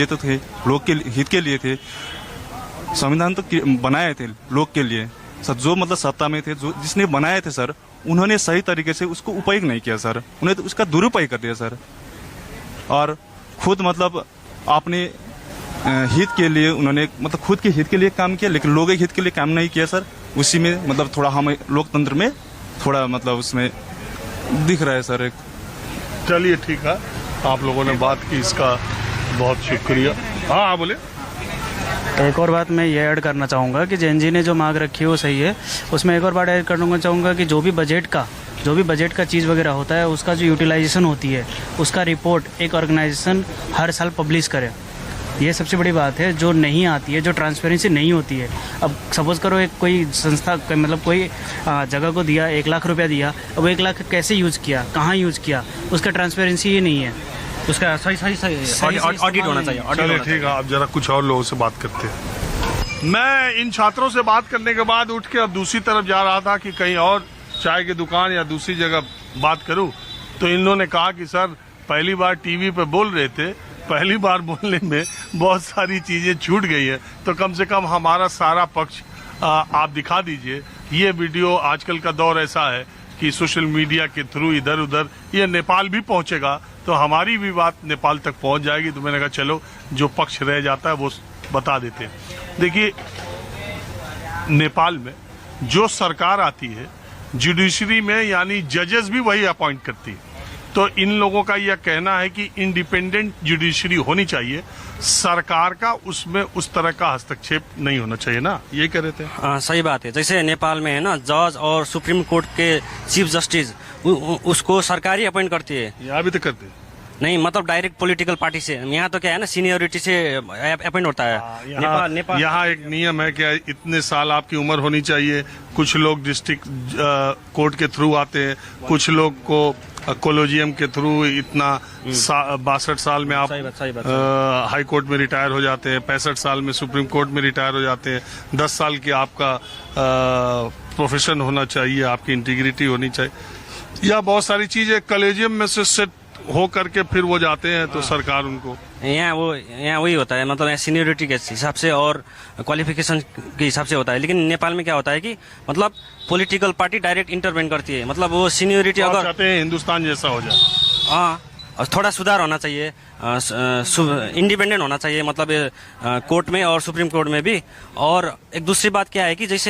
ये तो थे लोग के हित के लिए थे। संविधान तो बनाए थे लोग के लिए सर, जो मतलब सत्ता में थे, जो जिसने बनाए थे सर, उन्होंने सही तरीके से उसको उपयोग नहीं किया सर, उन्हें तो उसका दुरुपयोग कर दिया सर। और खुद मतलब अपने हित के लिए उन्होंने मतलब खुद के हित के लिए काम किया, लेकिन लोगों के हित के लिए काम नहीं किया सर। उसी में मतलब थोड़ा हमें लोकतंत्र में थोड़ा मतलब उसमें दिख रहा है सर एक। चलिए ठीक है, आप लोगों ने बात की, इसका बहुत शुक्रिया। हाँ बोले। एक और बात मैं ये ऐड करना चाहूँगा कि जेएनजी ने जो मांग रखी है वो सही है। उसमें एक और बात ऐड करना चाहूँगा कि जो भी बजट का चीज़ वगैरह होता है, उसका जो यूटिलाइजेशन होती है, उसका रिपोर्ट एक ऑर्गेनाइजेशन हर साल पब्लिश करे। ये सबसे बड़ी बात है जो नहीं आती है, जो ट्रांसपेरेंसी नहीं होती है। अब सपोज करो एक कोई संस्था मतलब कोई जगह को दिया, 1 लाख रुपया दिया, अब 1 लाख कैसे यूज़ किया, कहाँ यूज़ किया, उसका ट्रांसपेरेंसी ही नहीं है। उसका सही ऑडिट होना चाहिए। चलिए ठीक है, अब जरा कुछ और लोगों से बात करते हैं। मैं इन छात्रों से बात करने के बाद उठ के अब दूसरी तरफ जा रहा था कि कहीं और चाय की दुकान या दूसरी जगह बात करूं, तो इन्होंने कहा कि सर पहली बार टीवी पे बोल रहे थे, पहली बार बोलने में बहुत सारी चीजें छूट गई है, तो कम से कम हमारा सारा पक्ष आप दिखा दीजिए। ये वीडियो आजकल का दौर ऐसा है कि सोशल मीडिया के थ्रू इधर उधर ये नेपाल भी पहुंचेगा, तो हमारी भी बात नेपाल तक पहुंच जाएगी। तो मैंने कहा चलो जो पक्ष रह जाता है वो बता देते हैं। देखिए, नेपाल में जो सरकार आती है, जुडिशरी में यानी जजेस भी वही अपॉइंट करती है। तो इन लोगों का यह कहना है कि इंडिपेंडेंट जुडिशरी होनी चाहिए, सरकार का उसमें उस तरह का हस्तक्षेप नहीं होना चाहिए ना, ये कह रहे थे। सही बात है। जैसे नेपाल में है ना, जज और सुप्रीम कोर्ट के चीफ जस्टिस उसको सरकार ही अपॉइंट करती है। यहाँ भी तो करते हैं। नहीं, मतलब डायरेक्ट पॉलिटिकल पार्टी से। यहाँ तो क्या है ना, सीनियरिटी से अपॉइंट होता है। नेपाल यहाँ एक नियम है कि इतने साल आपकी उम्र होनी चाहिए। कुछ लोग डिस्ट्रिक्ट कोर्ट के थ्रू आते हैं, कुछ लोग को कोलोजियम के थ्रू इतना 62 साल में आप हाई कोर्ट में रिटायर हो जाते हैं, 65 साल में सुप्रीम कोर्ट में रिटायर हो जाते हैं, 10 साल की आपका प्रोफेशन होना चाहिए, आपकी इंटीग्रिटी होनी चाहिए, या बहुत सारी चीजें कॉलेजियम में से सेट हो करके फिर वो जाते हैं, तो सरकार उनको यहाँ वही होता है, मतलब सीनियरिटी के हिसाब से और क्वालिफिकेशन के हिसाब से होता है। लेकिन नेपाल में क्या होता है कि मतलब पॉलिटिकल पार्टी डायरेक्ट इंटरवेन करती है, मतलब वो सीनियरिटी अगर चाहते हैं हिंदुस्तान जैसा हो जाए। हाँ, और थोड़ा सुधार होना चाहिए, इंडिपेंडेंट होना चाहिए, मतलब कोर्ट में और सुप्रीम कोर्ट में भी। और एक दूसरी बात क्या है कि जैसे